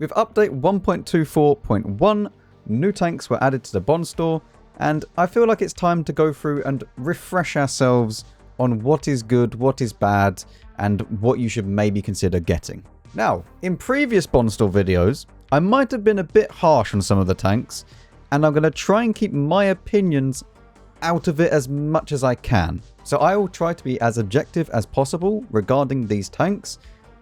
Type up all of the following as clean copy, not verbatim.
With update 1.24.1, new tanks were added to the Bond store, and I feel like it's time to go through and refresh ourselves on what is good, what is bad, and what you should maybe consider getting. Now, in previous Bond store videos, I might have been a bit harsh on some of the tanks, and I'm going to try and keep my opinions out of it as much as I can. So I will try to be as objective as possible regarding these tanks,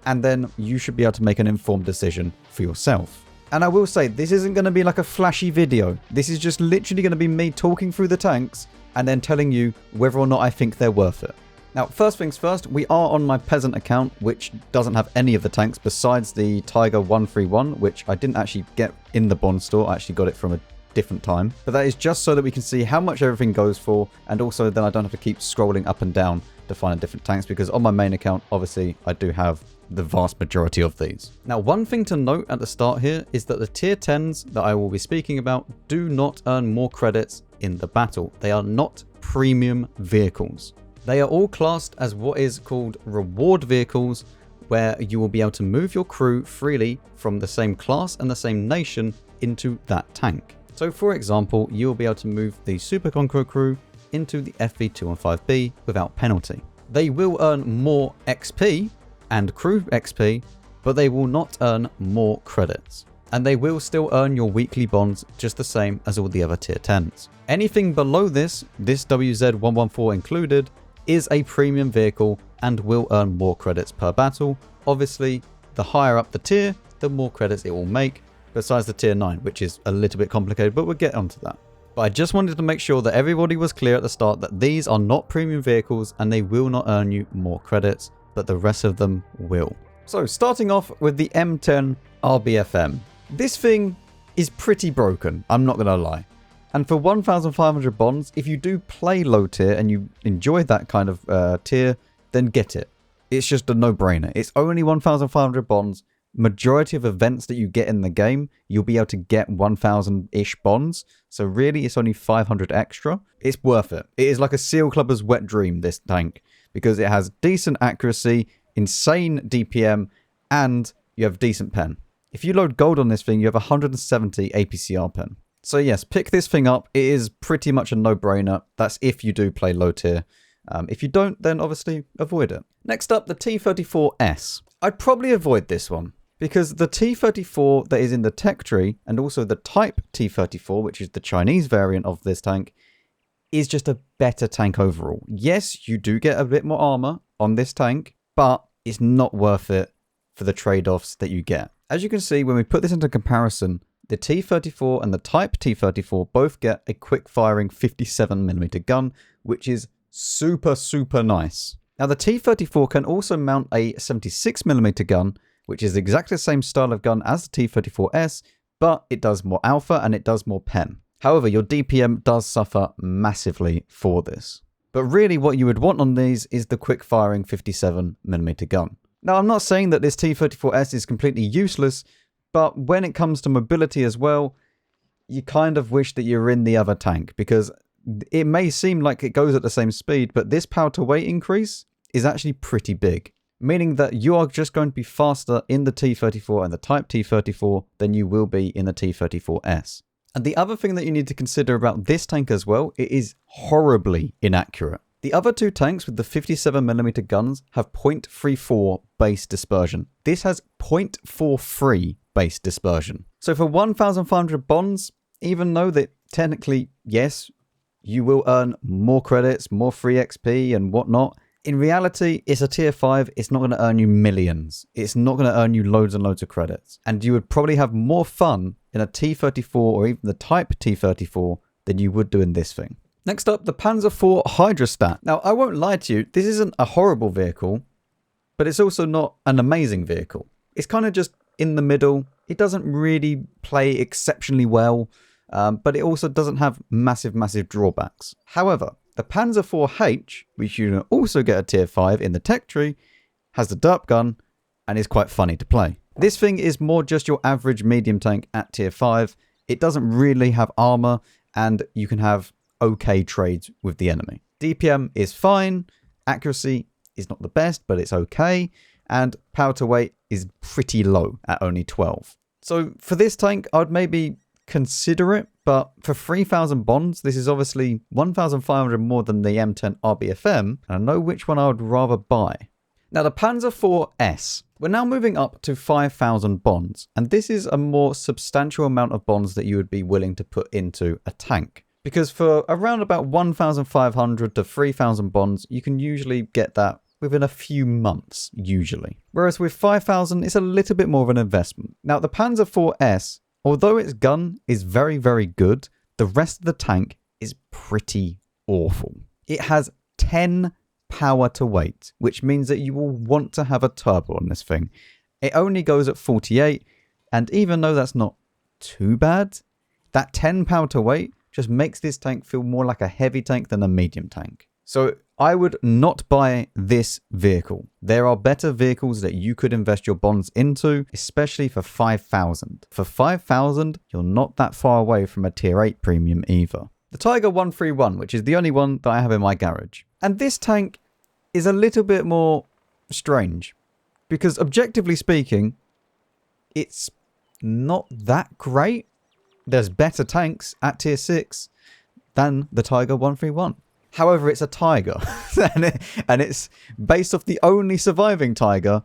and then you should be able to make an informed decision for yourself. And I will say, this isn't going to be like a flashy video. This is just literally going to be me talking through the tanks and then telling you whether or not I think they're worth it. Now, first things first, we are on my Peasant account, which doesn't have any of the tanks besides the Tiger 131, which I didn't actually get in the Bond store. I actually got it from a different time. But that is just so that we can see how much everything goes for, and also then I don't have to keep scrolling up and down to find different tanks, because on my main account, obviously, I do have the vast majority of these. Now, one thing to note at the start here is that the tier 10s that I will be speaking about do not earn more credits in the battle. They are not premium vehicles. They are all classed as what is called reward vehicles, where you will be able to move your crew freely from the same class and the same nation into that tank. So for example, you'll be able to move the Super Conqueror crew into the FV215B without penalty. They will earn more XP and crew XP, but they will not earn more credits. And they will still earn your weekly bonds just the same as all the other tier 10s. Anything below this WZ114 included, is a premium vehicle and will earn more credits per battle. Obviously, the higher up the tier, the more credits it will make, besides the tier 9, which is a little bit complicated, but we'll get onto that. But I just wanted to make sure that everybody was clear at the start that these are not premium vehicles and they will not earn you more credits, but the rest of them will. So starting off with the M10 RBFM. This thing is pretty broken, I'm not going to lie. And for 1,500 bonds, if you do play low tier and you enjoy that kind of tier, then get it. It's just a no-brainer. It's only 1,500 bonds. Majority of events that you get in the game, you'll be able to get 1,000-ish bonds. So really, it's only 500 extra. It's worth it. It is like a SEAL Clubber's wet dream, this tank, because it has decent accuracy, insane DPM, and you have decent pen. If you load gold on this thing, you have 170 APCR pen. So yes, pick this thing up. It is pretty much a no-brainer. That's if you do play low tier. If you don't, then obviously avoid it. Next up, the T34S. I'd probably avoid this one, because the T34 that is in the tech tree, and also the Type T34, which is the Chinese variant of this tank, is just a better tank overall. Yes, you do get a bit more armor on this tank, but it's not worth it for the trade-offs that you get. As you can see, when we put this into comparison, the T34 and the Type T34 both get a quick-firing 57mm gun, which is super, super nice. Now, the T34 can also mount a 76mm gun, which is exactly the same style of gun as the T34S, but it does more alpha and it does more pen. However, your DPM does suffer massively for this. But really what you would want on these is the quick-firing 57mm gun. Now, I'm not saying that this T34S is completely useless, but when it comes to mobility as well, you kind of wish that you're in the other tank, because it may seem like it goes at the same speed, but this power to weight increase is actually pretty big, meaning that you are just going to be faster in the T34 and the Type T34 than you will be in the T34S. And the other thing that you need to consider about this tank as well, it is horribly inaccurate. The other two tanks with the 57mm guns have 0.34 base dispersion. This has 0.43 base dispersion. So for 1,500 bonds, even though that technically, yes, you will earn more credits, more free XP and whatnot, in reality, it's a tier 5. It's not going to earn you millions. It's not going to earn you loads and loads of credits. And you would probably have more fun in a T34 or even the Type T34 than you would do in this thing. Next up, the Panzer IV Hydrostat. Now, I won't lie to you, this isn't a horrible vehicle, but it's also not an amazing vehicle. It's kind of just in the middle. It doesn't really play exceptionally well, but it also doesn't have massive drawbacks. However, the Panzer IV-H, which you can also get a tier 5 in the tech tree, has the derp gun and is quite funny to play. This thing is more just your average medium tank at tier 5. It doesn't really have armor, and you can have okay trades with the enemy. DPM is fine, accuracy is not the best, but it's okay, and power to weight is pretty low at only 12. So for this tank, I'd maybe consider it, but for 3,000 bonds, this is obviously 1,500 more than the M10 RBFM, and I know which one I would rather buy. Now the Panzer IV, we're now moving up to 5,000 bonds, and this is a more substantial amount of bonds that you would be willing to put into a tank. Because for around about 1,500 to 3,000 bonds, you can usually get that within a few months, usually. Whereas with 5,000, it's a little bit more of an investment. Now the Panzer IV, although its gun is very, very good, the rest of the tank is pretty awful. It has 10 power to weight, which means that you will want to have a turbo on this thing. It only goes at 48, and even though that's not too bad, that 10 power to weight just makes this tank feel more like a heavy tank than a medium tank. So I would not buy this vehicle. There are better vehicles that you could invest your bonds into, especially for 5,000. For 5,000, you're not that far away from a tier 8 premium either. The Tiger 131, which is the only one that I have in my garage. And this tank is a little bit more strange, because objectively speaking, it's not that great. There's better tanks at tier 6 than the Tiger 131. However, it's a Tiger, and it's based off the only surviving Tiger,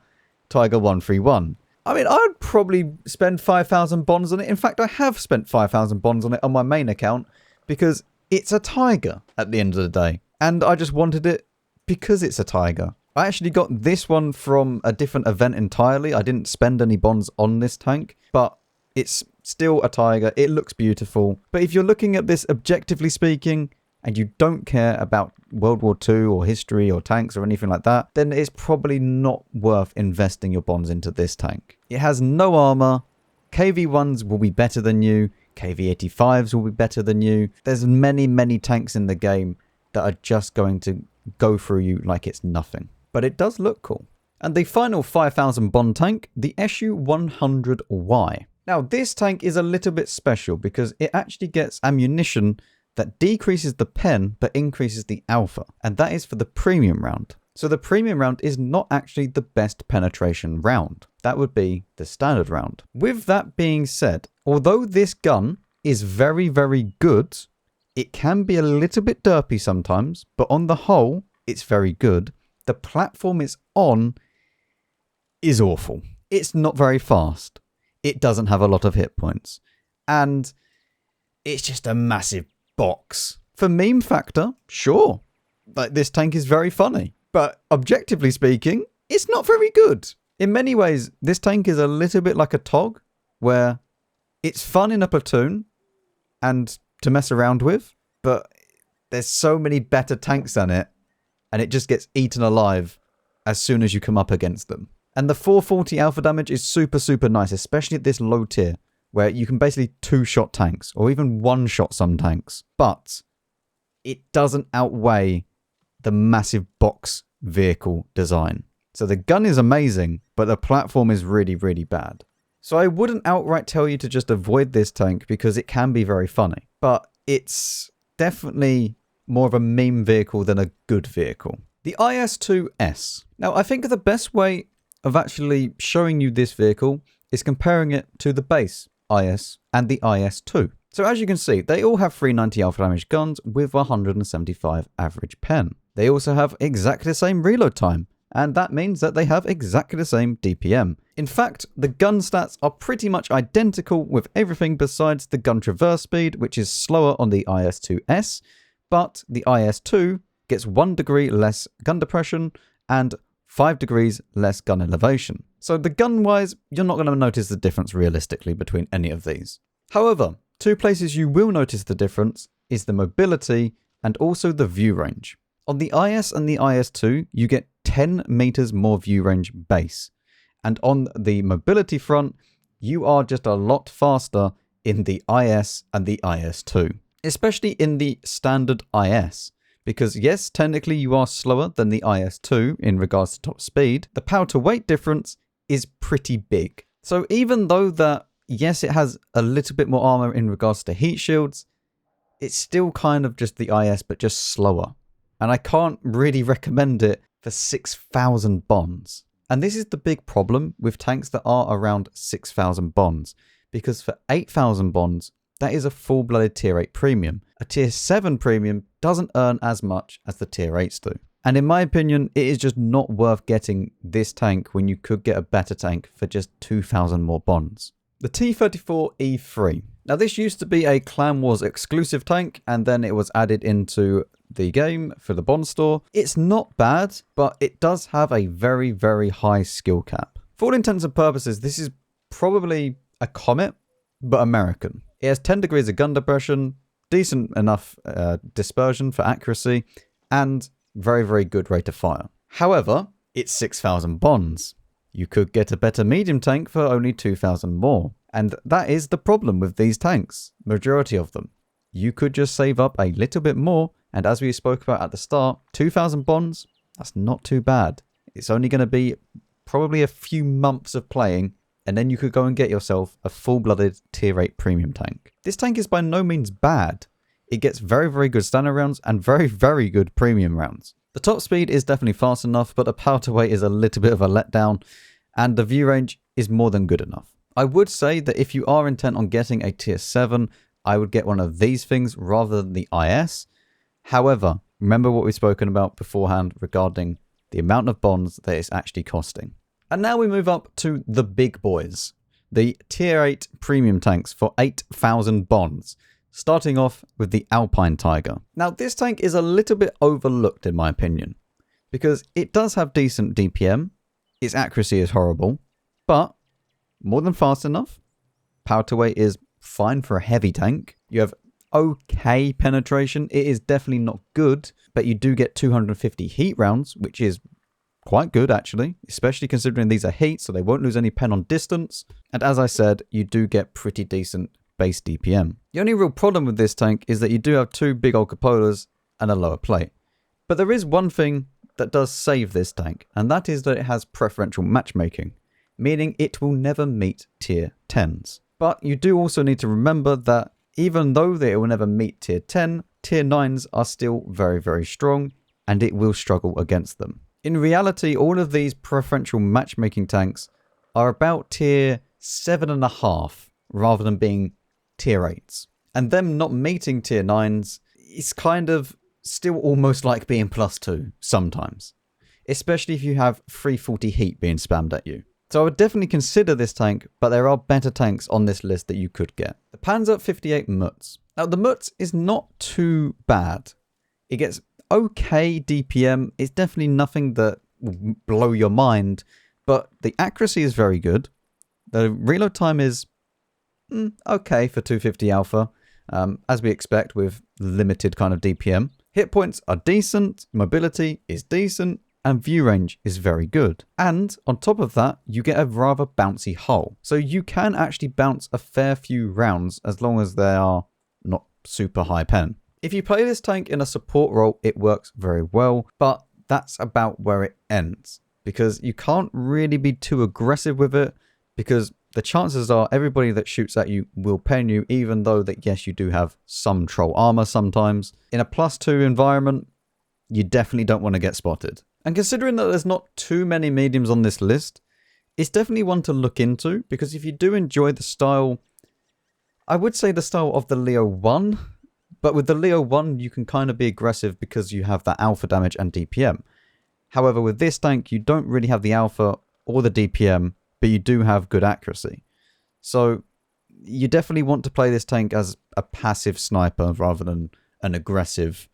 Tiger 131. I mean, I would probably spend 5,000 bonds on it. In fact, I have spent 5,000 bonds on it on my main account, because it's a Tiger at the end of the day. And I just wanted it because it's a Tiger. I actually got this one from a different event entirely. I didn't spend any bonds on this tank, but it's still a Tiger. It looks beautiful. But if you're looking at this objectively speaking, and you don't care about World War II or history or tanks or anything like that, then it's probably not worth investing your bonds into this tank. It has no armor. KV1s will be better than you. KV85s will be better than you. There's many, many tanks in the game that are just going to go through you like it's nothing. But it does look cool. And the final 5,000 bond tank, the SU-100Y. Now, this tank is a little bit special because it actually gets ammunition that decreases the pen but increases the alpha, and that is for the premium round. So the premium round is not actually the best penetration round. That would be the standard round. With that being said, although this gun is very, very good, it can be a little bit derpy sometimes, but on the whole, it's very good. The platform it's on is awful. It's not very fast. It doesn't have a lot of hit points. And it's just a massive box. For meme factor, sure. Like, this tank is very funny. But objectively speaking, it's not very good. In many ways, this tank is a little bit like a TOG, where it's fun in a platoon and to mess around with, but there's so many better tanks than it, and it just gets eaten alive as soon as you come up against them. And the 440 alpha damage is super, super nice, especially at this low tier, where you can basically two-shot tanks, or even one-shot some tanks. But it doesn't outweigh the massive box vehicle design. So the gun is amazing, but the platform is really, really bad. So I wouldn't outright tell you to just avoid this tank, because it can be very funny. But it's definitely more of a meme vehicle than a good vehicle. The IS-2S. Now, I think the best way of actually showing you this vehicle is comparing it to the base IS and the IS-2. So as you can see, they all have 390 alpha damage guns with 175 average pen. They also have exactly the same reload time, and that means that they have exactly the same DPM. In fact, the gun stats are pretty much identical with everything besides the gun traverse speed, which is slower on the IS-2S, but the IS-2 gets 1 degree less gun depression and 5 degrees less gun elevation. So the gun-wise, you're not going to notice the difference realistically between any of these. However, two places you will notice the difference is the mobility and also the view range. On the IS and the IS-2, you get 10 meters more view range base. And on the mobility front, you are just a lot faster in the IS and the IS-2, especially in the standard IS. Because yes, technically you are slower than the IS-2 in regards to top speed, the power to weight difference is pretty big. So even though that, yes, it has a little bit more armor in regards to heat shields, it's still kind of just the IS, but just slower. And I can't really recommend it for 6,000 bonds. And this is the big problem with tanks that are around 6,000 bonds, because for 8,000 bonds, that is a full-blooded tier 8 premium. A tier 7 premium doesn't earn as much as the tier 8s do. And in my opinion, it is just not worth getting this tank when you could get a better tank for just 2,000 more bonds. The T26E5. Now this used to be a Clan Wars exclusive tank, and then it was added into the game for the bond store. It's not bad, but it does have a very, very high skill cap. For all intents and purposes, this is probably a Comet, but American. It has 10 degrees of gun depression, decent enough dispersion for accuracy, and very, very good rate of fire. However, it's 6,000 bonds. You could get a better medium tank for only 2,000 more. And that is the problem with these tanks, majority of them. You could just save up a little bit more, and as we spoke about at the start, 2,000 bonds, that's not too bad. It's only going to be probably a few months of playing, and then you could go and get yourself a full-blooded tier 8 premium tank. This tank is by no means bad. It gets very, very good standard rounds and very, very good premium rounds. The top speed is definitely fast enough, but the power to weight is a little bit of a letdown, and the view range is more than good enough. I would say that if you are intent on getting a tier 7, I would get one of these things rather than the IS. However, remember what we've spoken about beforehand regarding the amount of bonds that it's actually costing. And now we move up to the big boys, the tier 8 premium tanks for 8,000 bonds, starting off with the Alpine Tiger. Now this tank is a little bit overlooked in my opinion, because it does have decent DPM, its accuracy is horrible, but more than fast enough. Power to weight is fine for a heavy tank. You have okay penetration. It is definitely not good, but you do get 250 heat rounds, which is quite good actually, especially considering these are heat, so they won't lose any pen on distance. And as I said, you do get pretty decent base DPM. The only real problem with this tank is that you do have two big old cupolas and a lower plate. But there is one thing that does save this tank, and that is that it has preferential matchmaking, meaning it will never meet tier 10s. But you do also need to remember that even though it will never meet tier 10, tier 9s are still very, very strong, and it will struggle against them. In reality, all of these preferential matchmaking tanks are about tier 7.5 rather than being tier 8s. And them not meeting tier 9s is kind of still almost like being +2 sometimes, especially if you have 340 heat being spammed at you. So I would definitely consider this tank, but there are better tanks on this list that you could get. The Panzer 58 Mutz. Now the Mutz is not too bad. It gets okay DPM. It's definitely nothing that will blow your mind, but the accuracy is very good. The reload time is okay for 250 alpha, as we expect with limited kind of DPM. Hit points are decent, mobility is decent, and view range is very good. And on top of that, you get a rather bouncy hull. So you can actually bounce a fair few rounds as long as they are not super high pen. If you play this tank in a support role, it works very well, but that's about where it ends, because you can't really be too aggressive with it, because the chances are everybody that shoots at you will pen you, even though that yes, you do have some troll armor sometimes. In a +2 environment, you definitely don't want to get spotted. And considering that there's not too many mediums on this list, it's definitely one to look into, because if you do enjoy the style, I would say the style of the Leo 1, but with the Leo 1, you can kind of be aggressive because you have that alpha damage and DPM. However, with this tank, you don't really have the alpha or the DPM, but you do have good accuracy. So you definitely want to play this tank as a passive sniper rather than an aggressive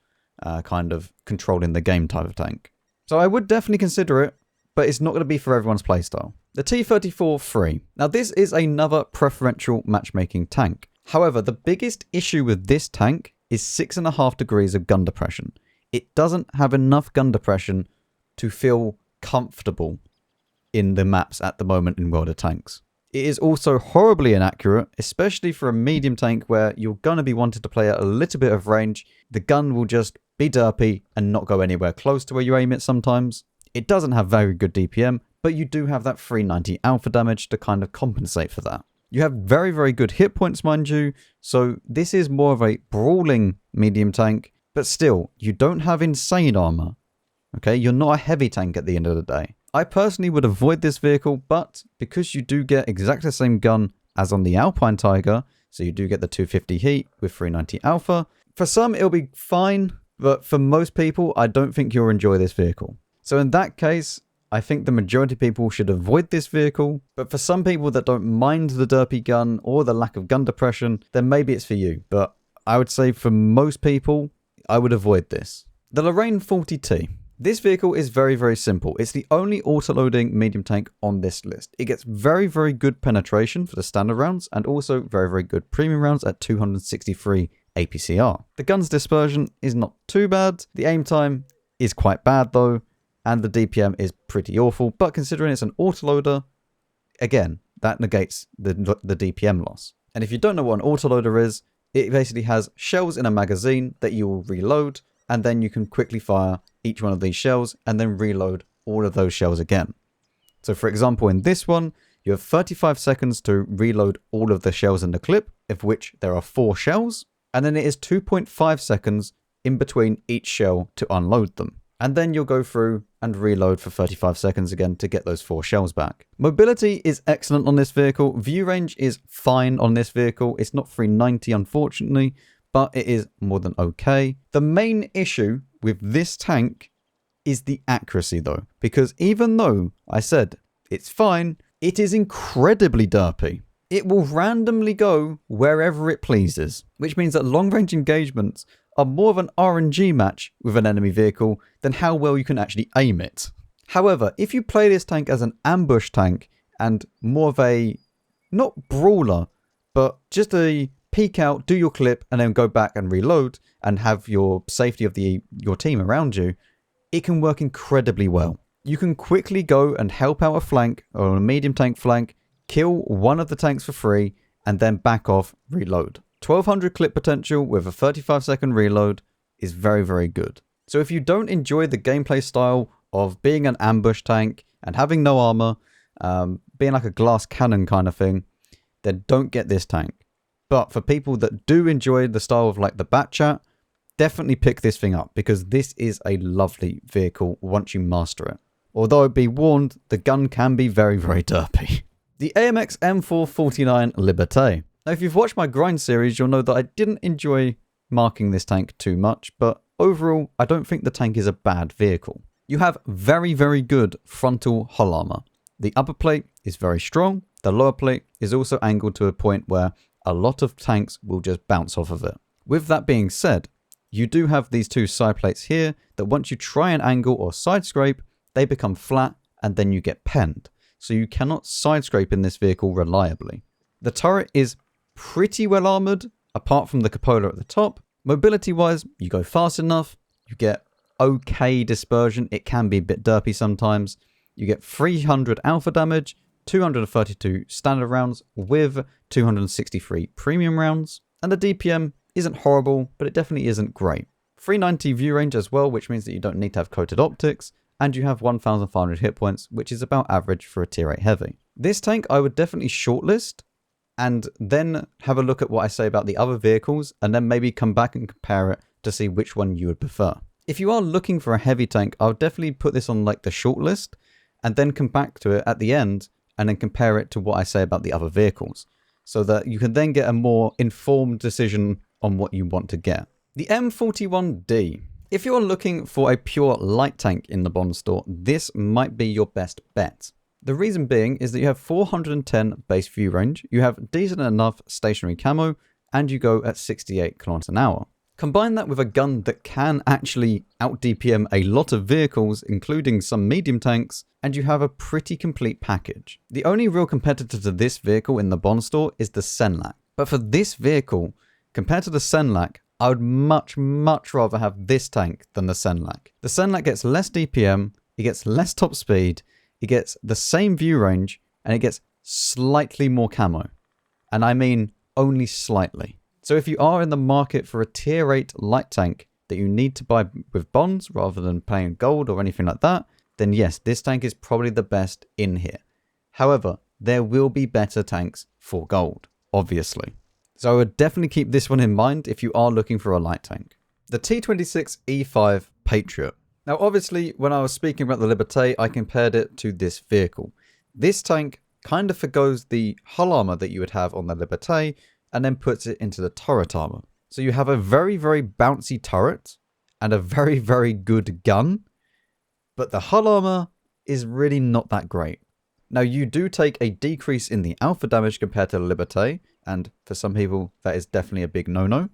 kind of controlling the game type of tank. So I would definitely consider it, but it's not going to be for everyone's playstyle. The T26E5. Now this is another preferential matchmaking tank. However, the biggest issue with this tank is 6.5 degrees of gun depression. It doesn't have enough gun depression to feel comfortable in the maps at the moment in World of Tanks. It is also horribly inaccurate, especially for a medium tank where you're going to be wanting to play at a little bit of range. The gun will just be derpy and not go anywhere close to where you aim it sometimes. It doesn't have very good DPM, but you do have that 390 alpha damage to kind of compensate for that. You have very, very good hit points, mind you, so this is more of a brawling medium tank, but still, you don't have insane armor. Okay, you're not a heavy tank at the end of the day. I personally would avoid this vehicle, but because you do get exactly the same gun as on the Alpine Tiger, so you do get the 250 heat with 390 alpha, for some it'll be fine, but for most people, I don't think you'll enjoy this vehicle. So in that case, I think the majority of people should avoid this vehicle, but for some people that don't mind the derpy gun or the lack of gun depression, then maybe it's for you. But I would say for most people, I would avoid this. The Lorraine 40T. This vehicle is very, very simple. It's the only auto-loading medium tank on this list. It gets very, very good penetration for the standard rounds and also very, very good premium rounds at 263 APCR. The gun's dispersion is not too bad. The aim time is quite bad though, and the DPM is pretty awful, but considering it's an autoloader, again, that negates the DPM loss. And if you don't know what an autoloader is, it basically has shells in a magazine that you will reload, and then you can quickly fire each one of these shells and then reload all of those shells again. So for example, in this one, you have 35 seconds to reload all of the shells in the clip, of which there are 4 shells, and then it is 2.5 seconds in between each shell to unload them. And then you'll go through and reload for 35 seconds again to get those 4 shells back. Mobility is excellent on this vehicle. View range is fine on this vehicle. It's not 390 unfortunately, but it is more than okay. The main issue with this tank is the accuracy though, because even though I said it's fine, it is incredibly derpy. It will randomly go wherever it pleases, which means that long range engagements are more of an RNG match with an enemy vehicle than how well you can actually aim it. However, if you play this tank as an ambush tank and more of a, not brawler, but just a peek out, do your clip, and then go back and reload and have your safety of your team around you, it can work incredibly well. You can quickly go and help out a flank or a medium tank flank, kill one of the tanks for free, and then back off, reload. 1200 clip potential with a 35-second reload is very, very good. So if you don't enjoy the gameplay style of being an ambush tank and having no armor, being like a glass cannon kind of thing, then don't get this tank. But for people that do enjoy the style of like the bat chat, definitely pick this thing up because this is a lovely vehicle once you master it. Although be warned, the gun can be very, very derpy. The AMX M4 49 Liberte. Now, if you've watched my grind series, you'll know that I didn't enjoy marking this tank too much, but overall, I don't think the tank is a bad vehicle. You have very, very good frontal hull armor. The upper plate is very strong. The lower plate is also angled to a point where a lot of tanks will just bounce off of it. With that being said, you do have these 2 side plates here that once you try and angle or side scrape, they become flat and then you get penned. So you cannot side scrape in this vehicle reliably. The turret is pretty well armored, apart from the cupola at the top. Mobility wise, you go fast enough, you get okay dispersion, it can be a bit derpy sometimes. You get 300 alpha damage, 232 standard rounds with 263 premium rounds, and the DPM isn't horrible, but it definitely isn't great. 390 view range as well, which means that you don't need to have coated optics, and you have 1,500 hit points, which is about average for a tier 8 heavy. This tank I would definitely shortlist, and then have a look at what I say about the other vehicles, and then maybe come back and compare it to see which one you would prefer. If you are looking for a heavy tank, I'll definitely put this on like the shortlist, and then come back to it at the end, and then compare it to what I say about the other vehicles, so that you can then get a more informed decision on what you want to get. The M41D. If you're looking for a pure light tank in the Bond store, this might be your best bet. The reason being is that you have 410 base view range, you have decent enough stationary camo, and you go at 68 km an hour. Combine that with a gun that can actually out DPM a lot of vehicles, including some medium tanks, and you have a pretty complete package. The only real competitor to this vehicle in the Bond store is the Senlac. But for this vehicle, compared to the Senlac, I would much rather have this tank than the Senlac. The Senlac gets less DPM, it gets less top speed, it gets the same view range, and it gets slightly more camo. And I mean only slightly. So if you are in the market for a tier 8 light tank that you need to buy with bonds rather than paying gold or anything like that, then yes, this tank is probably the best in here. However, there will be better tanks for gold, obviously. So I would definitely keep this one in mind if you are looking for a light tank. The T26E5 Patriot. Now, obviously, when I was speaking about the Liberte, I compared it to this vehicle. This tank kind of forgoes the hull armor that you would have on the Liberte and then puts it into the turret armor. So you have a very, very bouncy turret and a very, very good gun, but the hull armor is really not that great. Now, you do take a decrease in the alpha damage compared to the Liberte, and for some people, that is definitely a big no-no,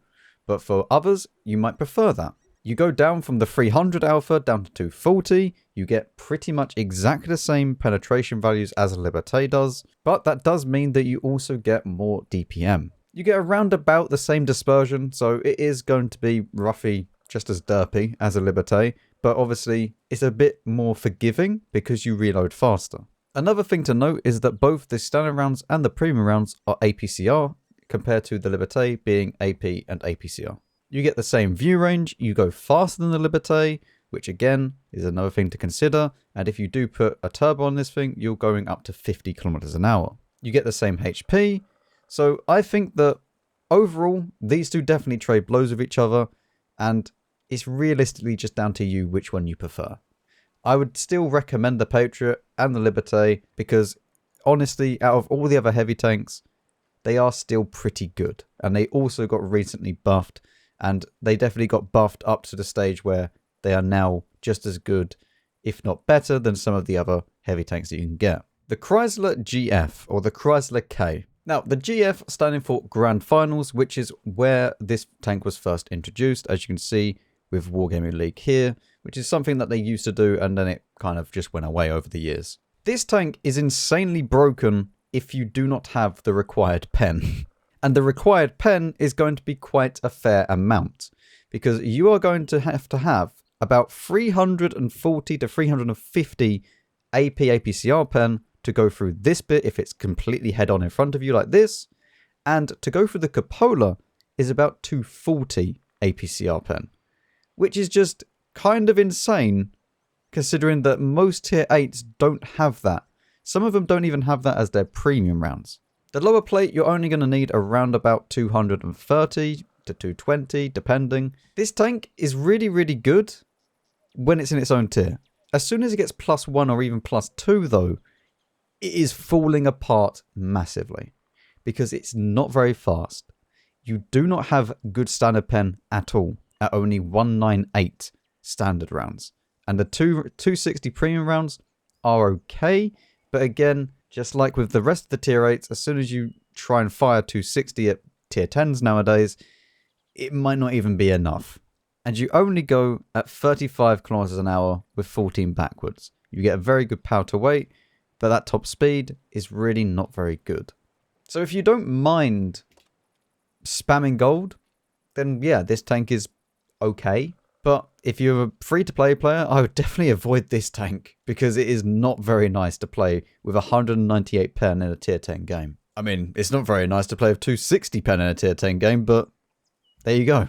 but for others, you might prefer that. You go down from the 300 alpha down to 240, you get pretty much exactly the same penetration values as a Liberte does, but that does mean that you also get more DPM. You get around about the same dispersion, so it is going to be roughly just as derpy as a Liberte, but obviously it's a bit more forgiving because you reload faster. Another thing to note is that both the standard rounds and the premium rounds are APCR, compared to the Liberte being AP and APCR. You get the same view range, you go faster than the Liberte, which again is another thing to consider, and if you do put a turbo on this thing, you're going up to 50 kilometers an hour. You get the same HP, so I think that overall, these two definitely trade blows with each other, and it's realistically just down to you which one you prefer. I would still recommend the Patriot and the Liberte because, honestly, out of all the other heavy tanks, they are still pretty good. And they also got recently buffed, and they definitely got buffed up to the stage where they are now just as good, if not better, than some of the other heavy tanks that you can get. The Chrysler GF, or the Chrysler K. Now, the GF standing for Grand Finals, which is where this tank was first introduced, as you can see with Wargaming League here, which is something that they used to do and then it kind of just went away over the years. This tank is insanely broken if you do not have the required pen. And the required pen is going to be quite a fair amount, because you are going to have about 340 to 350 AP APCR pen to go through this bit if it's completely head on in front of you like this, and to go through the cupola is about 240 APCR pen, which is just kind of insane considering that most tier 8s don't have that. Some of them don't even have that as their premium rounds. The lower plate you're only going to need around about 230 to 220 depending. This tank is really, really good when it's in its own tier. As soon as it gets +1 or even +2 though, it is falling apart massively because it's not very fast. You do not have good standard pen at all at only 198 standard rounds. And the 260 premium rounds are okay, but again, just like with the rest of the tier 8s, as soon as you try and fire 260 at tier 10s nowadays, it might not even be enough. And you only go at 35 kilometers an hour with 14 backwards. You get a very good power to weight, but that top speed is really not very good. So if you don't mind spamming gold, then yeah, this tank is okay. But if you're a free-to-play player, I would definitely avoid this tank because it is not very nice to play with 198 pen in a tier 10 game. I mean, it's not very nice to play with 260 pen in a tier 10 game, but there you go.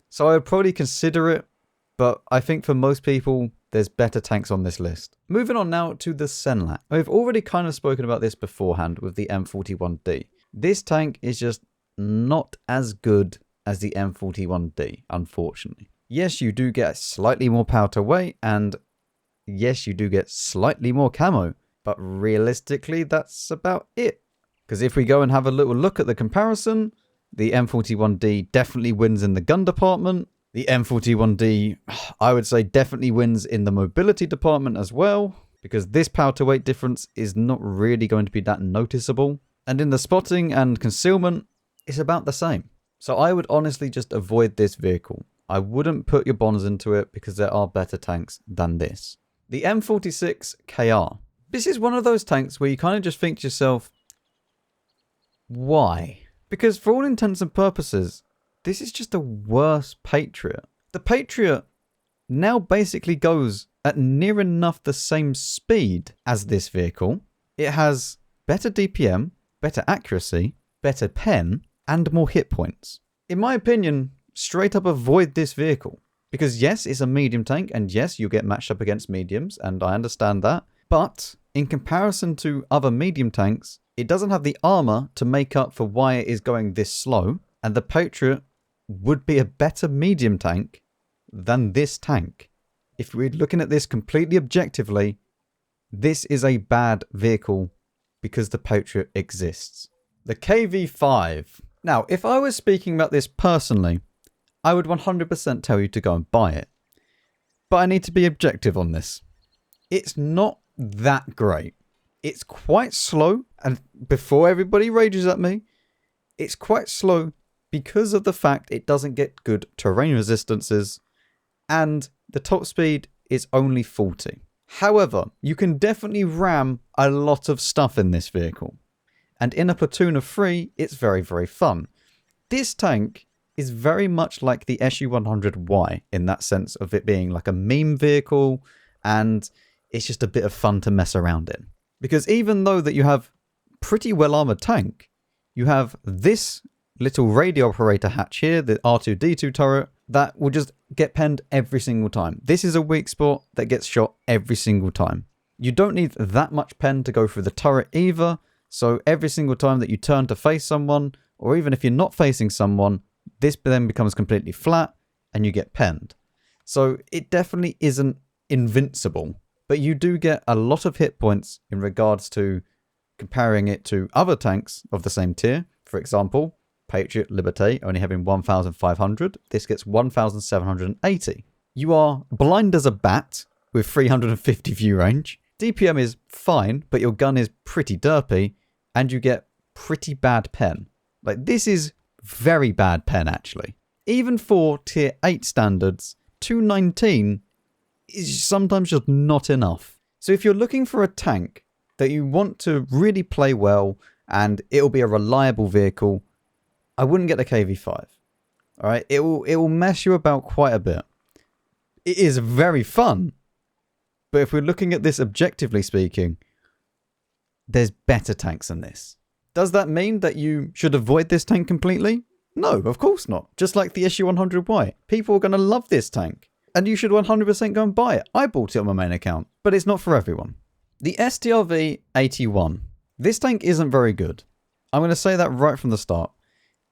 So I would probably consider it, but I think for most people, there's better tanks on this list. Moving on now to the Senlac. I've already kind of spoken about this beforehand with the M41D. This tank is just not as good as the M41D, unfortunately. Yes, you do get slightly more power to weight, and yes, you do get slightly more camo, but realistically, that's about it. Because if we go and have a little look at the comparison, the M41D definitely wins in the gun department. The M41D, I would say, definitely wins in the mobility department as well, because this power to weight difference is not really going to be that noticeable. And in the spotting and concealment, it's about the same. So I would honestly just avoid this vehicle. I wouldn't put your bonds into it because there are better tanks than this. The M46 KR. This is one of those tanks where you kind of just think to yourself, why? Because for all intents and purposes, this is just a worse Patriot. The Patriot now basically goes at near enough the same speed as this vehicle. It has better DPM, better accuracy, better pen, and more hit points. In my opinion, straight up avoid this vehicle. Because yes, it's a medium tank, and yes, you get matched up against mediums, and I understand that. But in comparison to other medium tanks, it doesn't have the armor to make up for why it is going this slow, and the Patriot would be a better medium tank than this tank. if we're looking at this completely objectively, this is a bad vehicle because the Patriot exists. The KV5. Now, if I was speaking about this personally, I would 100% tell you to go and buy it. But I need to be objective on this. It's not that great. It's quite slow, and before everybody rages at me, it's quite slow because of the fact it doesn't get good terrain resistances, and the top speed is only 40. However, you can definitely ram a lot of stuff in this vehicle. And in a platoon of 3, it's very, very fun. This tank is very much like the SU-100Y in that sense of it being like a meme vehicle, and it's just a bit of fun to mess around in. Because even though that you have pretty well armored tank, you have this little radio operator hatch here, the R2-D2 turret, that will just get penned every single time. This is a weak spot that gets shot every single time. You don't need that much pen to go through the turret either, so every single time that you turn to face someone, or even if you're not facing someone, this then becomes completely flat and you get penned. So it definitely isn't invincible, but you do get a lot of hit points in regards to comparing it to other tanks of the same tier. For example, Patriot Liberte only having 1,500. This gets 1,780. You are blind as a bat with 350 view range. DPM is fine, but your gun is pretty derpy, and you get pretty bad pen. Like, this is very bad pen, actually. Even for tier 8 standards, 219 is sometimes just not enough. So if you're looking for a tank that you want to really play well and it'll be a reliable vehicle, I wouldn't get the KV5. Alright, it will mess you about quite a bit. It is very fun, but if we're looking at this objectively speaking, there's better tanks than this. Does that mean that you should avoid this tank completely? No, of course not. Just like the SU-100Y. People are going to love this tank, and you should 100% go and buy it. I bought it on my main account, but it's not for everyone. The STRV 81. This tank isn't very good. I'm going to say that right from the start.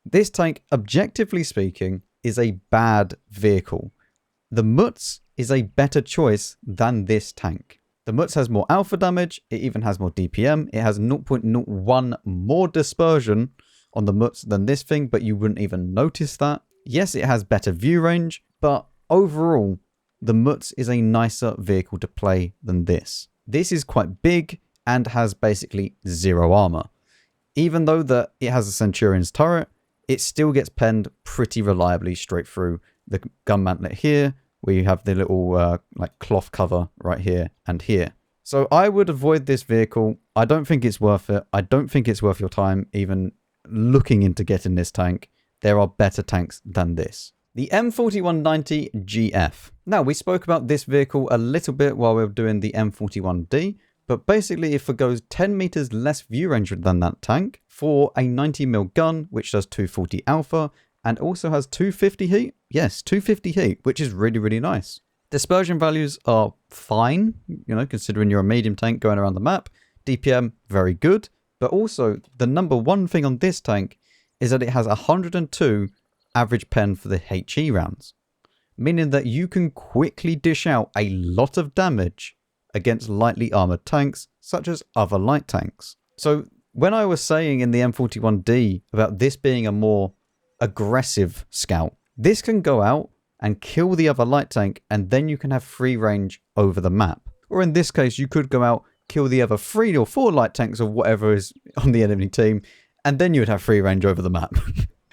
This tank, objectively speaking, is a bad vehicle. The Mutz is a better choice than this tank. The Mutz has more alpha damage, it even has more DPM, it has 0.01 more dispersion on the Mutz than this thing, but you wouldn't even notice that. Yes, it has better view range, but overall, the Mutz is a nicer vehicle to play than this. This is quite big and has basically zero armor. Even though that it has a Centurion's turret, it still gets penned pretty reliably straight through the gun mantlet here, where you have the little like cloth cover right here and here. So I would avoid this vehicle. I don't think it's worth it. I don't think it's worth your time even looking into getting this tank. There are better tanks than this. The M4190 GF. Now, we spoke about this vehicle a little bit while we were doing the M41D, but basically it forgoes 10 meters less view range than that tank for a 90mm gun, which does 240 alpha, and also has 250 heat. Yes, 250 heat, which is really, really nice. Dispersion values are fine, you know, considering you're a medium tank going around the map. DPM, very good. But also, the number one thing on this tank is that it has 102 average pen for the HE rounds, meaning that you can quickly dish out a lot of damage against lightly armored tanks, such as other light tanks. So when I was saying in the M41D about this being a more aggressive scout, this can go out and kill the other light tank, and then you can have free range over the map. Or in this case, you could go out, kill the other 3 or 4 light tanks or whatever is on the enemy team, and then you would have free range over the map.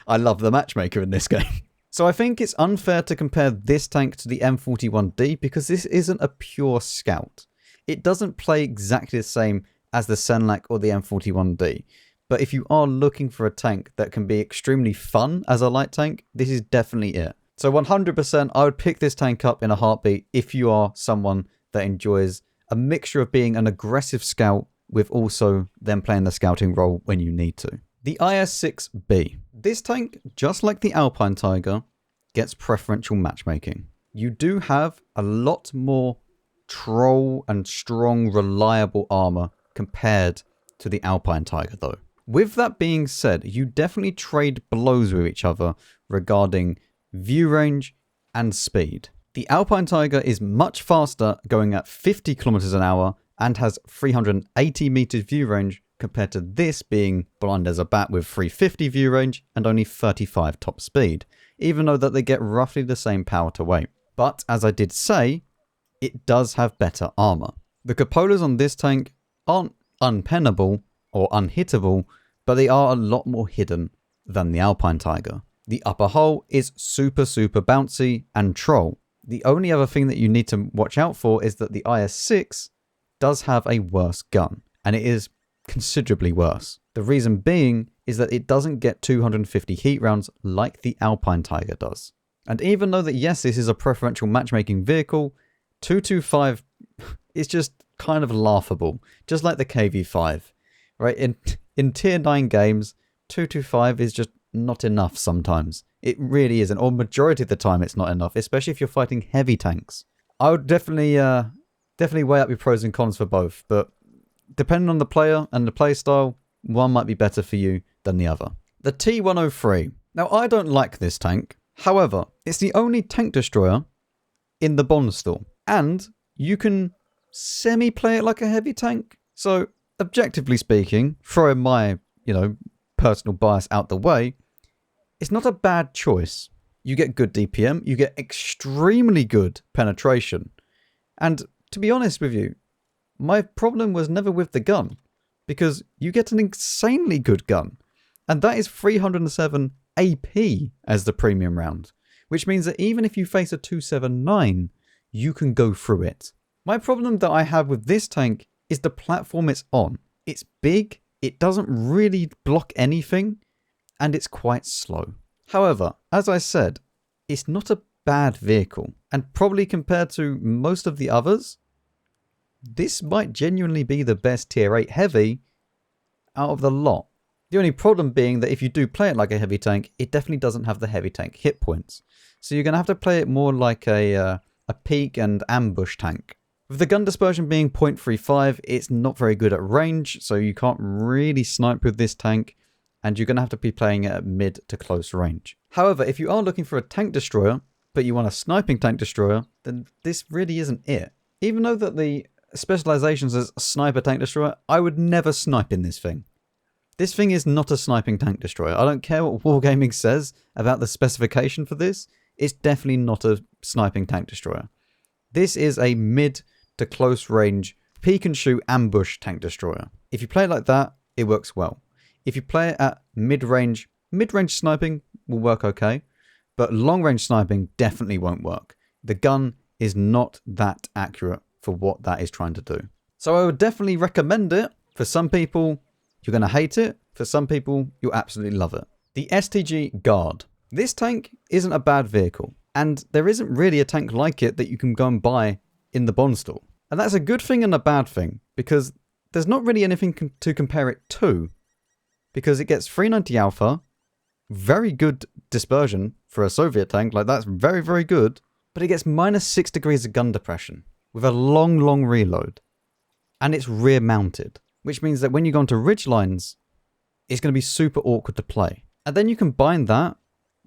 I love the matchmaker in this game. So I think it's unfair to compare this tank to the M41D because this isn't a pure scout. It doesn't play exactly the same as the Senlac or the M41D. But if you are looking for a tank that can be extremely fun as a light tank, this is definitely it. So 100% I would pick this tank up in a heartbeat if you are someone that enjoys a mixture of being an aggressive scout with also then playing the scouting role when you need to. The IS-6B. This tank, just like the Alpine Tiger, gets preferential matchmaking. You do have a lot more troll and strong, reliable armor compared to the Alpine Tiger though. With that being said, you definitely trade blows with each other regarding view range and speed. The Alpine Tiger is much faster, going at 50 kilometers an hour and has 380 meters view range compared to this being blind as a bat with 350 view range and only 35 top speed, even though that they get roughly the same power to weight. But as I did say, it does have better armor. The cupolas on this tank aren't unpennable or unhittable, but they are a lot more hidden than the Alpine Tiger. The upper hull is super bouncy and troll. The only other thing that you need to watch out for is that the IS-6 does have a worse gun, and it is considerably worse. The reason being is that it doesn't get 250 heat rounds like the Alpine Tiger does. And even though that yes, this is a preferential matchmaking vehicle, 225 is just kind of laughable, just like the KV5, right? In tier 9 games, 225 is just not enough sometimes. It really isn't, or majority of the time it's not enough, especially if you're fighting heavy tanks. I would definitely weigh up your pros and cons for both, but depending on the player and the play style, one might be better for you than the other. The T103. Now, I don't like this tank. However, it's the only tank destroyer in the Bond store, and you can semi-play it like a heavy tank. So, objectively speaking, throwing my, personal bias out the way, it's not a bad choice. You get good DPM, you get extremely good penetration. And to be honest with you, my problem was never with the gun, because you get an insanely good gun. And that is 307 AP as the premium round, which means that even if you face a 279, you can go through it. My problem that I have with this tank is the platform it's on. It's big, it doesn't really block anything, and it's quite slow. However, as I said, it's not a bad vehicle, and probably compared to most of the others, this might genuinely be the best tier 8 heavy out of the lot. The only problem being that if you do play it like a heavy tank, it definitely doesn't have the heavy tank hit points. So you're going to have to play it more like a peek and ambush tank. With the gun dispersion being 0.35, it's not very good at range, so you can't really snipe with this tank, and you're going to have to be playing it at mid to close range. However, if you are looking for a tank destroyer, but you want a sniping tank destroyer, then this really isn't it. Even though that the specializations as a sniper tank destroyer, I would never snipe in this thing. This thing is not a sniping tank destroyer. I don't care what Wargaming says about the specification for this. It's definitely not a sniping tank destroyer. This is a mid to close range, peek and shoot ambush tank destroyer. If you play it like that, it works well. If you play it at mid-range sniping will work okay, but long-range sniping definitely won't work. The gun is not that accurate for what that is trying to do. So I would definitely recommend it. For some people, you're going to hate it. For some people, you'll absolutely love it. The STG Guard. This tank isn't a bad vehicle, and there isn't really a tank like it that you can go and buy in the Bond store. And that's a good thing and a bad thing, because there's not really anything to compare it to, because it gets 390 alpha, very good dispersion for a Soviet tank, like that's very, very good, but it gets -6 degrees of gun depression with a long reload, and it's rear mounted, which means that when you go onto ridge lines, it's going to be super awkward to play. And then you combine that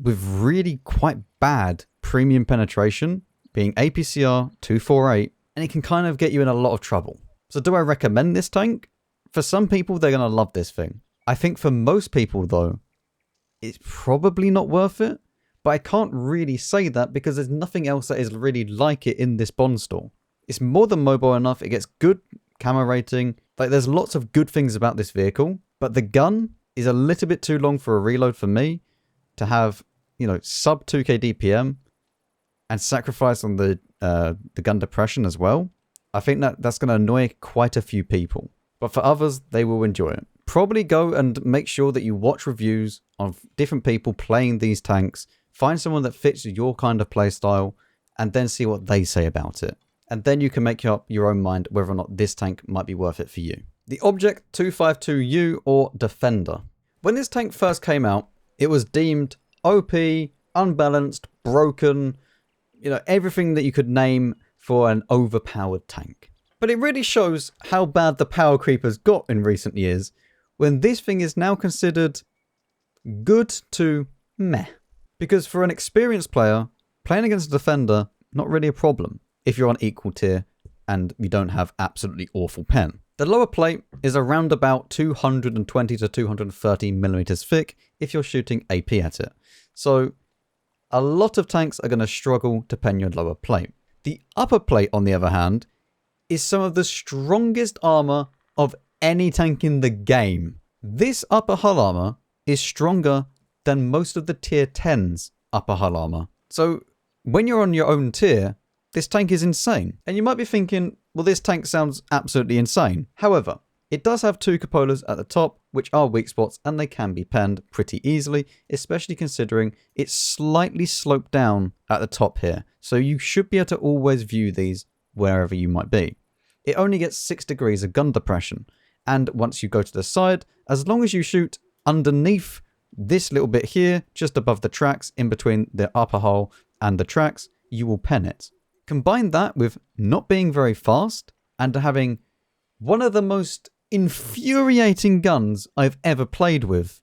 with really quite bad premium penetration, being APCR 248, and it can kind of get you in a lot of trouble. So do I recommend this tank? For some people, they're going to love this thing. I think for most people, though, it's probably not worth it, but I can't really say that because there's nothing else that is really like it in this Bond store. It's more than mobile enough, it gets good camo rating, like there's lots of good things about this vehicle, but the gun is a little bit too long for a reload for me to have, sub 2k DPM and sacrifice on the gun depression as well. I think that's going to annoy quite a few people, but for others, they will enjoy it. Probably go and make sure that you watch reviews of different people playing these tanks, find someone that fits your kind of play style, and then see what they say about it. And then you can make up your own mind whether or not this tank might be worth it for you. The Object 252U or Defender. When this tank first came out, it was deemed OP, unbalanced, broken, everything that you could name for an overpowered tank. But it really shows how bad the power creep has got in recent years, when this thing is now considered good to meh. Because for an experienced player, playing against a Defender not really a problem if you're on equal tier and you don't have absolutely awful pen. The lower plate is around about 220 to 230 millimeters thick if you're shooting AP at it. So a lot of tanks are going to struggle to pen your lower plate. The upper plate, on the other hand, is some of the strongest armor of any tank in the game. This upper hull armor is stronger than most of the tier 10's upper hull armor. So when you're on your own tier, this tank is insane. And you might be thinking, well, this tank sounds absolutely insane. However, it does have two cupolas at the top, which are weak spots, and they can be penned pretty easily, especially considering it's slightly sloped down at the top here. So you should be able to always view these wherever you might be. It only gets 6 degrees of gun depression. And once you go to the side, as long as you shoot underneath this little bit here, just above the tracks, in between the upper hull and the tracks, you will pen it. Combine that with not being very fast and having one of the most infuriating guns I've ever played with.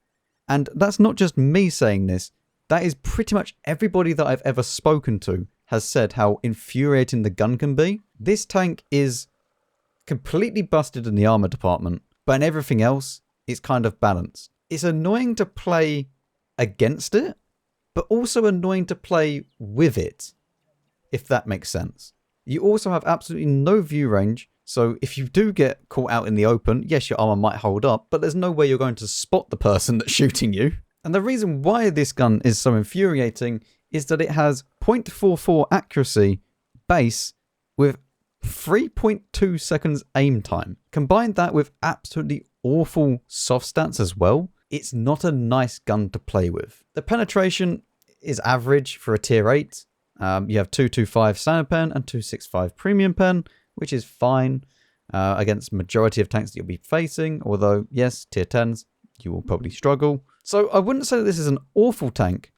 And that's not just me saying this, that is pretty much everybody that I've ever spoken to has said how infuriating the gun can be. This tank is completely busted in the armor department, but in everything else, it's kind of balanced. It's annoying to play against it, but also annoying to play with it, if that makes sense. You also have absolutely no view range, so if you do get caught out in the open, yes, your armor might hold up, but there's no way you're going to spot the person that's shooting you. And the reason why this gun is so infuriating is that it has 0.44 accuracy base with 3.2 seconds aim time. Combine that with absolutely awful soft stats as well, it's not a nice gun to play with. The penetration is average for a tier 8. You have 225 standard pen and 265 premium pen, which is fine against majority of tanks that you'll be facing, although yes, tier 10s, you will probably struggle. So I wouldn't say that this is an awful tank,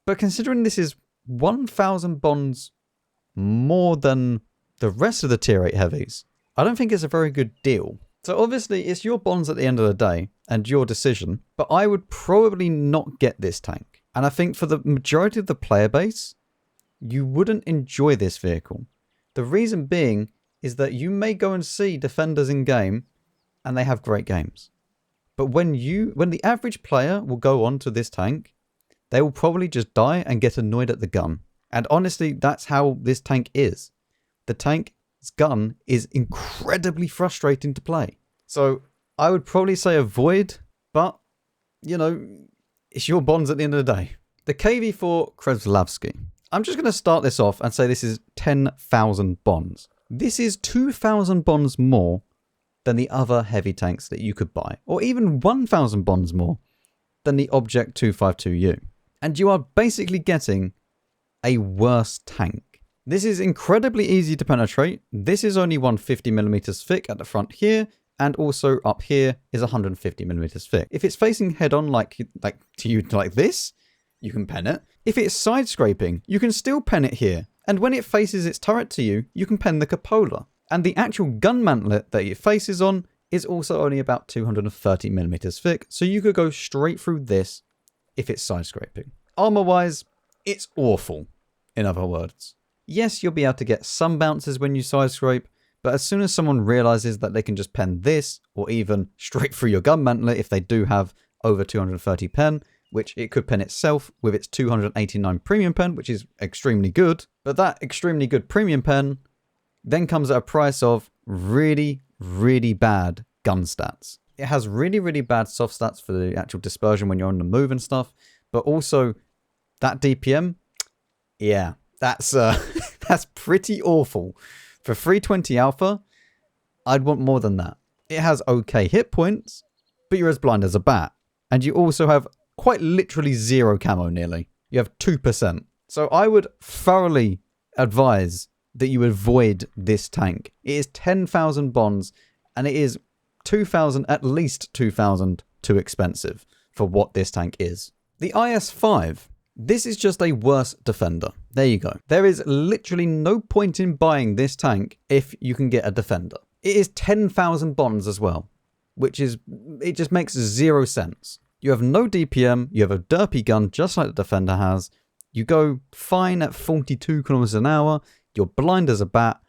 but considering this is 1,000 bonds more than the rest of the tier 8 heavies, I don't think it's a very good deal. So obviously it's your bonds at the end of the day and your decision, but I would probably not get this tank. And I think for the majority of the player base, you wouldn't enjoy this vehicle. The reason being is that you may go and see defenders in game and they have great games. But when the average player will go on to this tank, they will probably just die and get annoyed at the gun. And honestly, that's how this tank is. The tank's gun is incredibly frustrating to play. So I would probably say avoid, but you know, it's your bonds at the end of the day. The KV4 Kreslavskiy. I'm just going to start this off and say this is 10,000 bonds. This is 2,000 bonds more than the other heavy tanks that you could buy, or even 1,000 bonds more than the Object 252U. And you are basically getting a worse tank. This is incredibly easy to penetrate. This is only 150mm thick at the front here, and also up here is 150mm thick. If it's facing head on like to you like this, you can pen it. If it's side scraping, you can still pen it here. And when it faces its turret to you, you can pen the cupola. And the actual gun mantlet that it faces on is also only about 230mm thick, so you could go straight through this if it's side scraping. Armor wise, it's awful, in other words. Yes, you'll be able to get some bounces when you side scrape, but as soon as someone realizes that they can just pen this, or even straight through your gun mantlet if they do have over 230 pen, which it could pen itself with its 289 premium pen, which is extremely good. But that extremely good premium pen then comes at a price of really, really bad gun stats. It has really, really bad soft stats for the actual dispersion when you're on the move and stuff, but also that DPM, yeah, that's that's pretty awful. For 320 alpha, I'd want more than that. It has okay hit points, but you're as blind as a bat. And you also have quite literally zero camo nearly. You have 2%. So I would thoroughly advise that you avoid this tank. It is 10,000 bonds and it is 2,000, at least 2,000 too expensive for what this tank is. The IS-5, this is just a worse defender. There you go. There is literally no point in buying this tank if you can get a defender. It is 10,000 bonds as well, which is, it just makes zero sense. You have no DPM, you have a derpy gun just like the defender has, You go fine at 42 kilometers an hour, you're blind as a bat,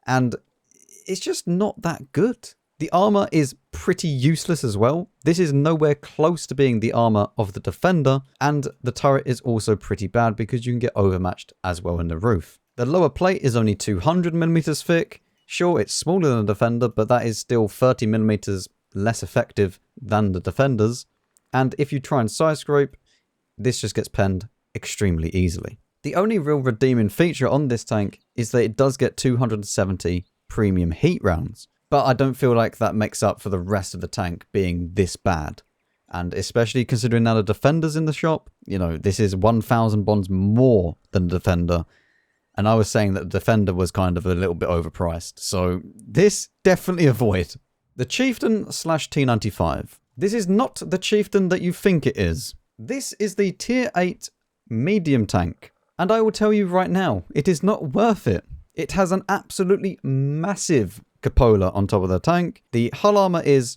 and it's just not that good. The armor is pretty useless as well. This is nowhere close to being the armor of the Defender, and the turret is also pretty bad because you can get overmatched as well in the roof. The lower plate is only 200mm thick. Sure, it's smaller than the Defender, but that is still 30mm less effective than the Defender's. And if you try and side scrape, this just gets penned extremely easily. The only real redeeming feature on this tank is that it does get 270 premium heat rounds. But I don't feel like that makes up for the rest of the tank being this bad. And especially considering now the Defender's in the shop, you know, this is 1,000 bonds more than the Defender. And I was saying that the Defender was kind of a little bit overpriced. So this definitely avoid. The Chieftain / T95. This is not the Chieftain that you think it is. This is the tier 8 medium tank. And I will tell you right now, it is not worth it. It has an absolutely massive cupola on top of the tank. The hull armor is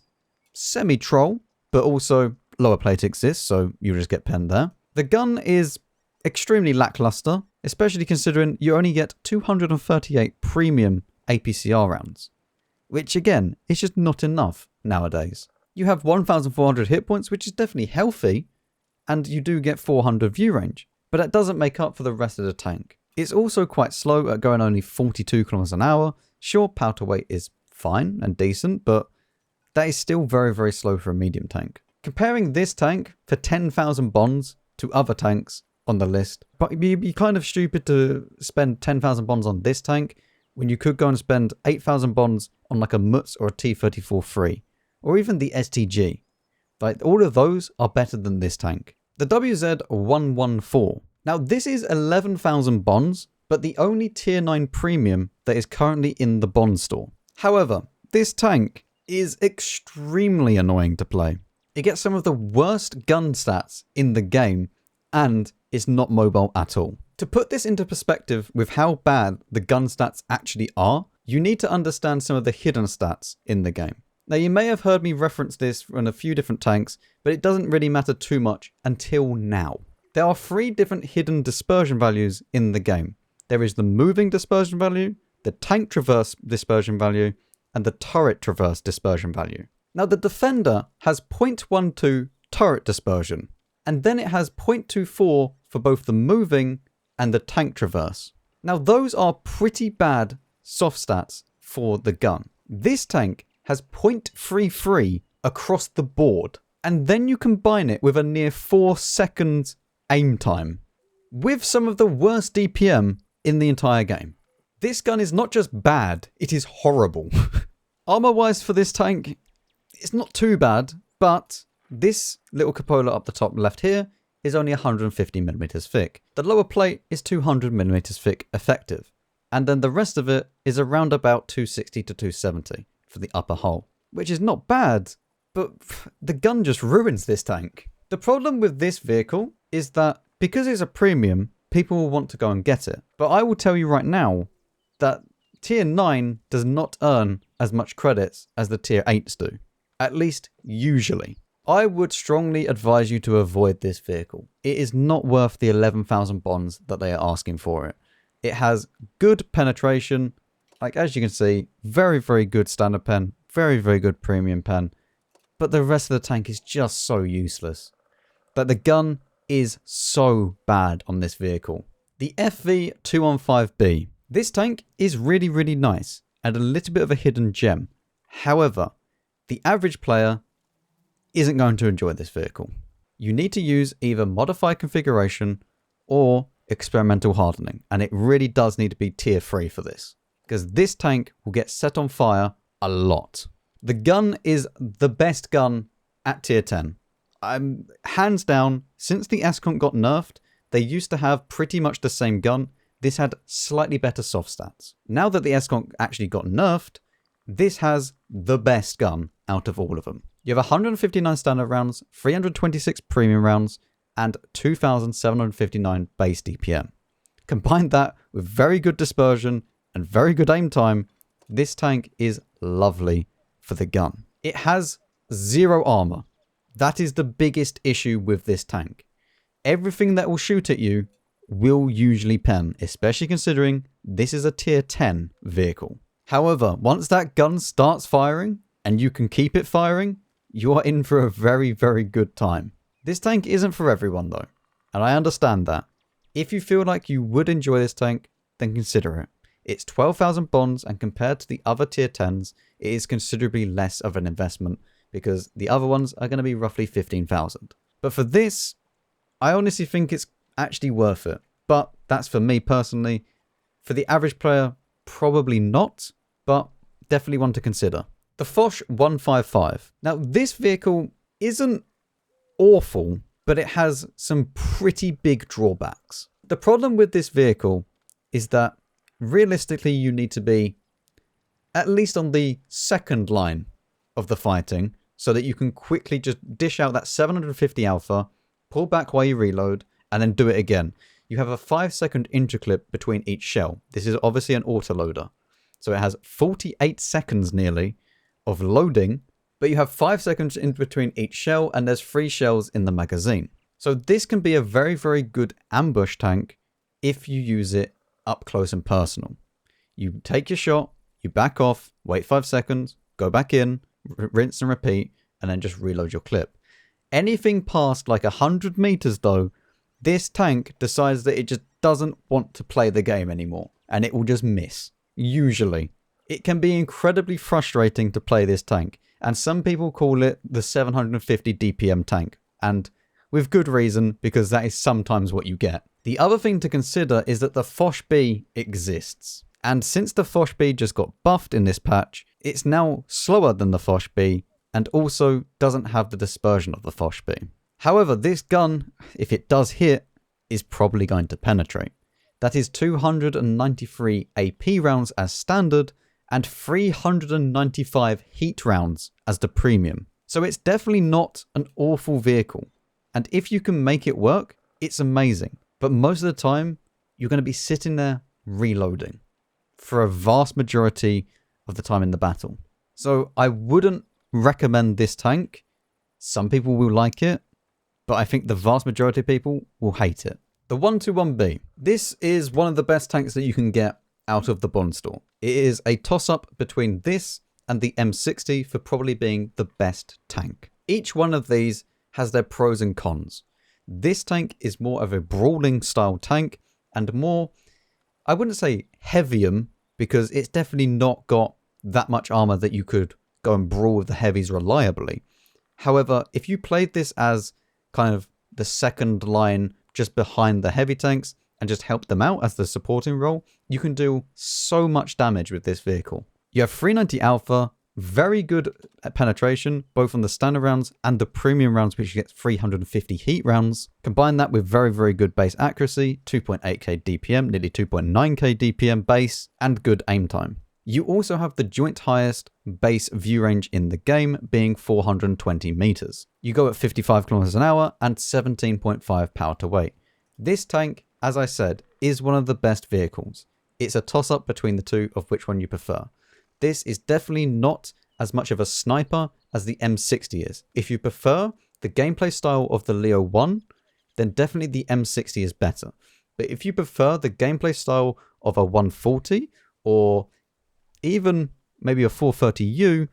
semi-troll, but also lower plate exists, so you just get penned there. The gun is extremely lackluster, especially considering you only get 238 premium APCR rounds, which again, is just not enough nowadays. You have 1,400 hit points, which is definitely healthy, and you do get 400 view range, but that doesn't make up for the rest of the tank. It's also quite slow at going only 42 kilometers an hour. Sure, powder weight is fine and decent, but that is still very, very slow for a medium tank. Comparing this tank for 10,000 bonds to other tanks on the list, but you'd be kind of stupid to spend 10,000 bonds on this tank when you could go and spend 8,000 bonds on like a Mutz or a T34 free, or even the STG. Like, all of those are better than this tank. The WZ114. Now, this is 11,000 bonds, but the only tier 9 premium that is currently in the bond store. However, this tank is extremely annoying to play. It gets some of the worst gun stats in the game, and it's not mobile at all. To put this into perspective with how bad the gun stats actually are, you need to understand some of the hidden stats in the game. Now, you may have heard me reference this on a few different tanks, but it doesn't really matter too much until now. There are 3 different hidden dispersion values in the game. There is the moving dispersion value, the tank traverse dispersion value, and the turret traverse dispersion value. Now, the Defender has 0.12 turret dispersion, and then it has 0.24 for both the moving and the tank traverse. Now, those are pretty bad soft stats for the gun. This tank has 0.33 across the board, and then you combine it with a near 4 seconds aim time, with some of the worst DPM in the entire game. This gun is not just bad, it is horrible. Armor-wise for this tank, it's not too bad, but this little cupola up the top left here is only 150mm thick. The lower plate is 200mm thick effective, and then the rest of it is around about 260 to 270 for the upper hull, which is not bad, but the gun just ruins this tank. The problem with this vehicle is that because it's a premium, people will want to go and get it. But I will tell you right now that tier 9 does not earn as much credits as the tier 8s do. At least usually. I would strongly advise you to avoid this vehicle. It is not worth the 11,000 bonds that they are asking for it. It has good penetration. Like, as you can see, very, very good standard pen. Very, very good premium pen. But the rest of the tank is just so useless. But the gun is so bad on this vehicle. The FV215B. This tank is really, really nice and a little bit of a hidden gem. However, the average player isn't going to enjoy this vehicle. You need to use either modified configuration or experimental hardening, and it really does need to be tier 3 for this, because this tank will get set on fire a lot. The gun is the best gun at tier 10. Hands down, since the S-Conch got nerfed, they used to have pretty much the same gun. This had slightly better soft stats. Now that the S-Conch actually got nerfed, this has the best gun out of all of them. You have 159 standard rounds, 326 premium rounds, and 2,759 base DPM. Combine that with very good dispersion and very good aim time, this tank is lovely for the gun. It has 0 armor. That is the biggest issue with this tank. Everything that will shoot at you will usually pen, especially considering this is a tier 10 vehicle. However, once that gun starts firing and you can keep it firing, you are in for a very, very good time. This tank isn't for everyone though, and I understand that. If you feel like you would enjoy this tank, then consider it. It's 12,000 bonds, and compared to the other tier 10s, it is considerably less of an investment because the other ones are going to be roughly 15,000. But for this, I honestly think it's actually worth it. But that's for me personally. For the average player, probably not, but definitely one to consider. The Foch 155. Now, this vehicle isn't awful, but it has some pretty big drawbacks. The problem with this vehicle is that realistically you need to be at least on the second line of the fighting so that you can quickly just dish out that 750 alpha, pull back while you reload, and then do it again. You have a 5-second interclip between each shell. This is obviously an autoloader. So it has 48 seconds nearly of loading, but you have 5 seconds in between each shell, and there's 3 shells in the magazine. So this can be a very, very good ambush tank if you use it up close and personal. You take your shot, you back off, wait 5 seconds, go back in, rinse and repeat, and then just reload your clip. Anything past like 100 meters though, this tank decides that it just doesn't want to play the game anymore, and it will just miss. Usually. It can be incredibly frustrating to play this tank, and some people call it the 750 DPM tank, and with good reason, because that is sometimes what you get. The other thing to consider is that the Foch B exists, and since the Foch B just got buffed in this patch, it's now slower than the Foch B, and also doesn't have the dispersion of the Foch B. However, this gun, if it does hit, is probably going to penetrate. That is 293 AP rounds as standard, and 395 heat rounds as the premium. So it's definitely not an awful vehicle. And if you can make it work, it's amazing. But most of the time, you're going to be sitting there reloading for a vast majority of the time in the battle. So I wouldn't recommend this tank. Some people will like it, but I think the vast majority of people will hate it. The 121B. This is one of the best tanks that you can get out of the Bond store. It is a toss-up between this and the M60 for probably being the best tank. Each one of these has their pros and cons. This tank is more of a brawling style tank and more, I wouldn't say heavium, because it's definitely not got that much armor that you could go and brawl with the heavies reliably. However, if you played this as kind of the second line just behind the heavy tanks and just help them out as the supporting role, you can do so much damage with this vehicle. You have 390 alpha, very good at penetration, both on the standard rounds and the premium rounds, which gets 350 heat rounds. Combine that with very, very good base accuracy, 2.8k DPM, nearly 2.9k DPM base, and good aim time. You also have the joint highest base view range in the game, being 420 meters. You go at 55 kilometers an hour and 17.5 power to weight. This tank, as I said, is one of the best vehicles. It's a toss-up between the two of which one you prefer. This is definitely not as much of a sniper as the M60 is. If you prefer the gameplay style of the Leo 1, then definitely the M60 is better. But if you prefer the gameplay style of a 140 or even maybe a 430U,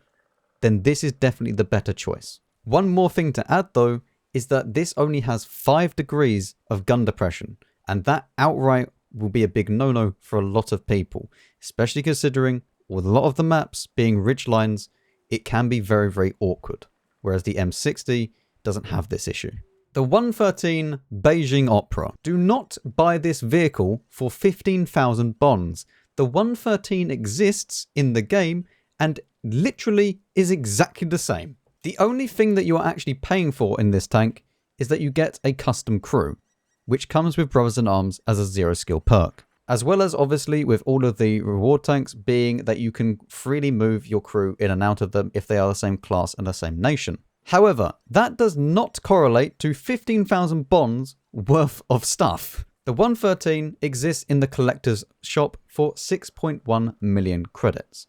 then this is definitely the better choice. One more thing to add though is that this only has 5 degrees of gun depression, and that outright will be a big no-no for a lot of people, especially considering with a lot of the maps being ridge lines, it can be very, very awkward, whereas the M60 doesn't have this issue. The 113 Beijing Opera. Do not buy this vehicle for 15,000 bonds. The 113 exists in the game and literally is exactly the same. The only thing that you're actually paying for in this tank is that you get a custom crew, which comes with Brothers in Arms as a 0 skill perk. As well as obviously with all of the reward tanks being that you can freely move your crew in and out of them if they are the same class and the same nation. However, that does not correlate to 15,000 bonds worth of stuff. The 113 exists in the collector's shop for 6.1 million credits.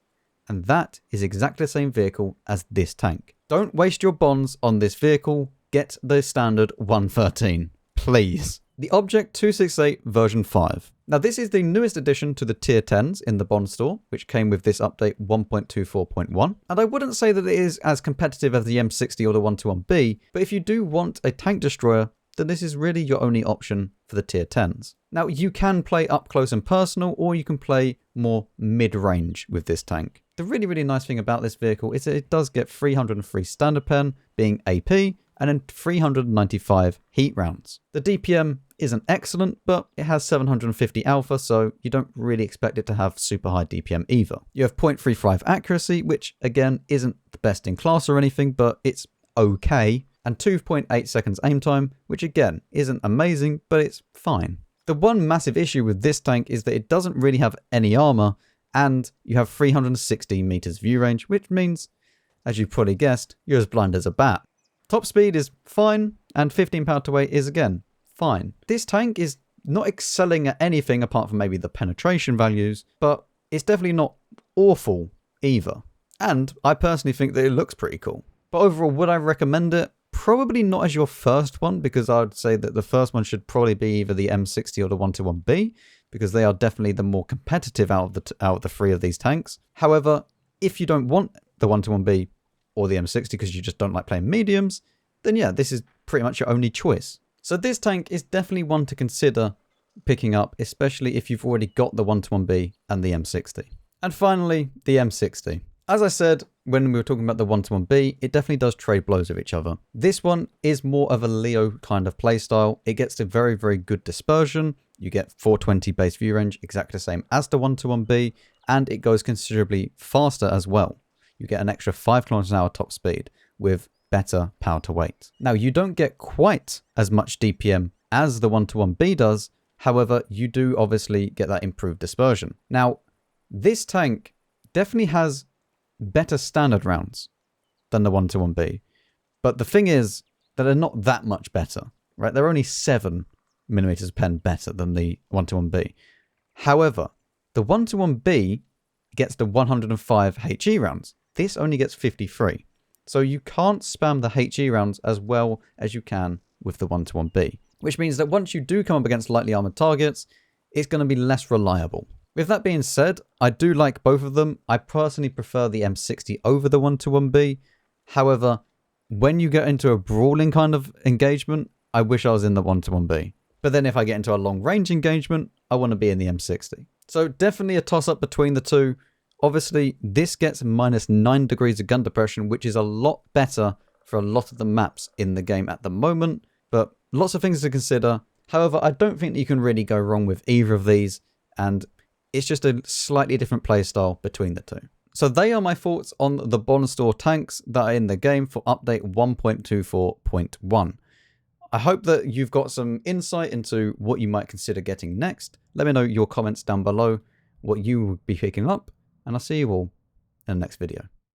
And that is exactly the same vehicle as this tank. Don't waste your bonds on this vehicle. Get the standard 113, please. the Object 268 version 5. Now this is the newest addition to the tier 10s in the Bond store, which came with this update 1.24.1. And I wouldn't say that it is as competitive as the M60 or the 121B, but if you do want a tank destroyer, then this is really your only option for the tier 10s. Now you can play up close and personal, or you can play more mid-range with this tank. The really, really nice thing about this vehicle is that it does get 303 standard pen, being AP, and then 395 heat rounds. The DPM isn't excellent, but it has 750 alpha, so you don't really expect it to have super high DPM either. You have 0.35 accuracy, which again isn't the best in class or anything, but it's okay, and 2.8 seconds aim time, which again isn't amazing, but it's fine. The one massive issue with this tank is that it doesn't really have any armor, and you have 360 meters view range, which means, as you probably guessed, you're as blind as a bat. Top speed is fine, and 15 power to weight is again fine. This tank is not excelling at anything apart from maybe the penetration values, but it's definitely not awful either. And I personally think that it looks pretty cool. But overall, would I recommend it? Probably not as your first one, because I would say that the first one should probably be either the M60 or the 121B, because they are definitely the more competitive out of the three of these tanks. However, if you don't want the 121B or the M60 because you just don't like playing mediums, then yeah, this is pretty much your only choice. So this tank is definitely one to consider picking up, especially if you've already got the 121B and the M60. And finally, the M60. As I said, when we were talking about the 121B, it definitely does trade blows with each other. This one is more of a Leo kind of playstyle. It gets a very, very good dispersion. You get 420 base view range, exactly the same as the 121B, and it goes considerably faster as well. You get an extra 5 km/h top speed with better power to weight. Now, you don't get quite as much DPM as the 121B does. However, you do obviously get that improved dispersion. Now, this tank definitely has better standard rounds than the 121B. But the thing is that they're not that much better, right? They're only 7mm pen better than the 121B. However, the 121B gets the 105 HE rounds. This only gets 53. So you can't spam the HE rounds as well as you can with the 121B. Which means that once you do come up against lightly armored targets, it's going to be less reliable. With that being said, I do like both of them. I personally prefer the M60 over the 121B. However, when you get into a brawling kind of engagement, I wish I was in the 121B. But then if I get into a long range engagement, I want to be in the M60. So definitely a toss up between the two. Obviously, this gets -9 degrees of gun depression, which is a lot better for a lot of the maps in the game at the moment. But lots of things to consider. However, I don't think you can really go wrong with either of these. And it's just a slightly different playstyle between the two. So they are my thoughts on the Bond Store tanks that are in the game for update 1.24.1. I hope that you've got some insight into what you might consider getting next. Let me know your comments down below, what you would be picking up, and I'll see you all in the next video.